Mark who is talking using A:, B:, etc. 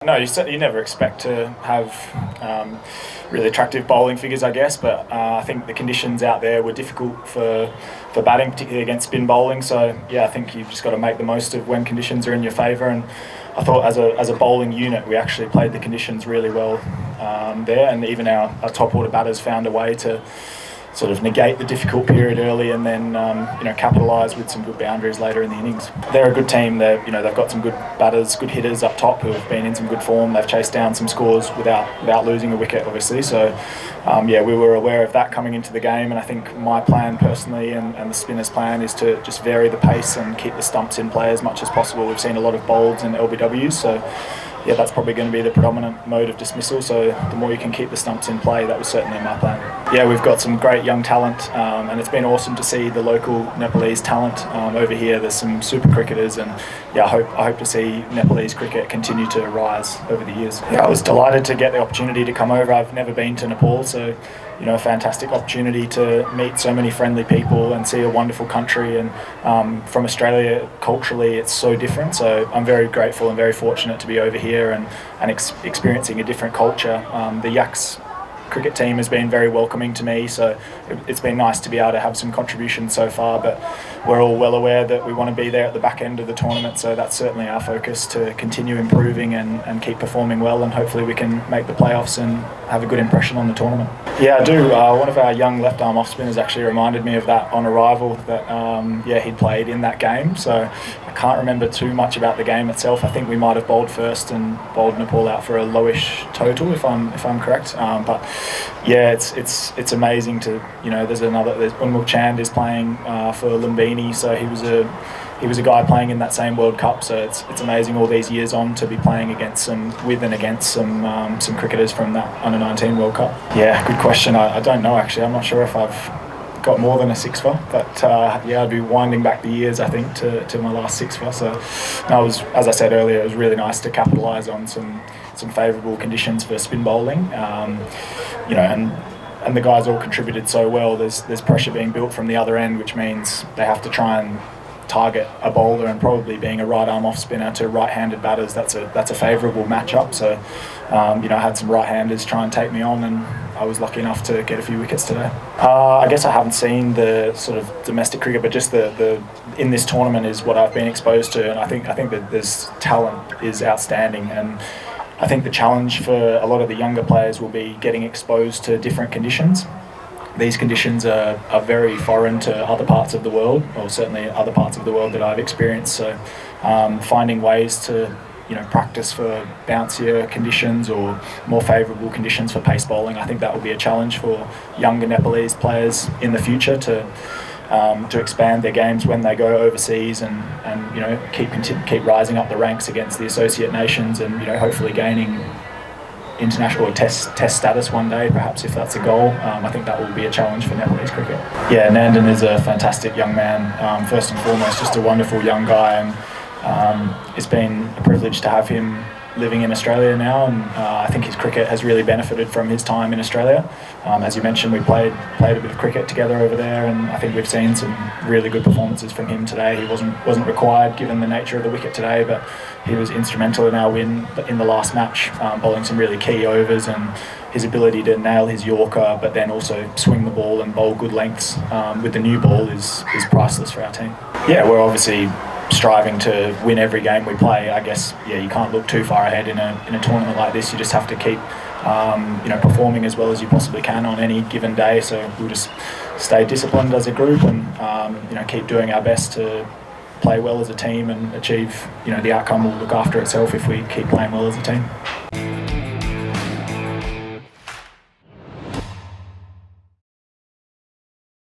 A: No, you never expect to have really attractive bowling figures, I guess, but I think the conditions out there were difficult for batting, particularly against spin bowling. So yeah, I think you've just got to make the most of when conditions are in your favour. And I thought as a bowling unit, we actually played the conditions really well there, and even our top order batters found a way to sort of negate the difficult period early and then capitalise with some good boundaries later in the innings. They're a good team. They've got some good batters, good hitters up top who have been in some good form. They've chased down some scores without losing a wicket, obviously. So we were aware of that coming into the game, and I think my plan personally and the spinners' plan is to just vary the pace and keep the stumps in play as much as possible. We've seen a lot of bolds and LBWs, so yeah, that's probably going to be the predominant mode of dismissal. So the more you can keep the stumps in play, that was certainly my plan. Yeah, we've got some great young talent, and it's been awesome to see the local Nepalese talent over here. There's some super cricketers, and yeah, I hope to see Nepalese cricket continue to rise over the years. Yeah, I was delighted to get the opportunity to come over. I've never been to Nepal, so a fantastic opportunity to meet so many friendly people and see a wonderful country. And from Australia, culturally, it's so different. So I'm very grateful and very fortunate to be over here and experiencing a different culture. The Yaks cricket team has been very welcoming to me, so it's been nice to be able to have some contribution so far, but we're all well aware that we want to be there at the back end of the tournament, so that's certainly our focus, to continue improving and keep performing well, and hopefully we can make the playoffs and have a good impression on the tournament. Yeah, I do. One of our young left arm off spinners actually reminded me of that on arrival, that he'd played in that game, so I can't remember too much about the game itself. I think we might have bowled first and bowled Nepal out for a lowish total, if I'm correct. But yeah, it's amazing to there's Unmul Chand is playing for Lumbini, so he was a guy playing in that same World Cup. So it's amazing all these years on to be playing against some cricketers from that Under-19 World Cup. Yeah, good question. I don't know actually. I'm not sure if I've got more than a six for, but I'd be winding back the years, I think, to my last six for. So no, as I said earlier, it was really nice to capitalise on some favourable conditions for spin bowling. And the guys all contributed so well. There's pressure being built from the other end, which means they have to try and target a bowler, and probably being a right arm off spinner to right-handed batters, that's a favourable matchup. So I had some right-handers try and take me on, and I was lucky enough to get a few wickets today. I guess I haven't seen the sort of domestic cricket, but just the in this tournament is what I've been exposed to, and I think that this talent is outstanding, and I think the challenge for a lot of the younger players will be getting exposed to different conditions. These conditions are very foreign to other parts of the world, or certainly other parts of the world that I've experienced. So finding ways to practice for bouncier conditions or more favourable conditions for pace bowling, I think that will be a challenge for younger Nepalese players in the future to expand their games when they go overseas and keep rising up the ranks against the associate nations, and hopefully gaining international or test status one day, perhaps, if that's a goal. I think that will be a challenge for Nepalese cricket. Yeah, Nandan is a fantastic young man. First and foremost, just a wonderful young guy, and it's been a privilege to have him living in Australia now, and I think his cricket has really benefited from his time in Australia. As you mentioned, we played a bit of cricket together over there, and I think we've seen some really good performances from him today. He wasn't required given the nature of the wicket today, but he was instrumental in our win in the last match, bowling some really key overs, and his ability to nail his Yorker but then also swing the ball and bowl good lengths with the new ball is priceless for our team. Yeah, we're obviously striving to win every game we play. I guess you can't look too far ahead in a tournament like this. You just have to keep performing as well as you possibly can on any given day. So we'll just stay disciplined as a group and keep doing our best to play well as a team and achieve the outcome will look after itself if we keep playing well as a team.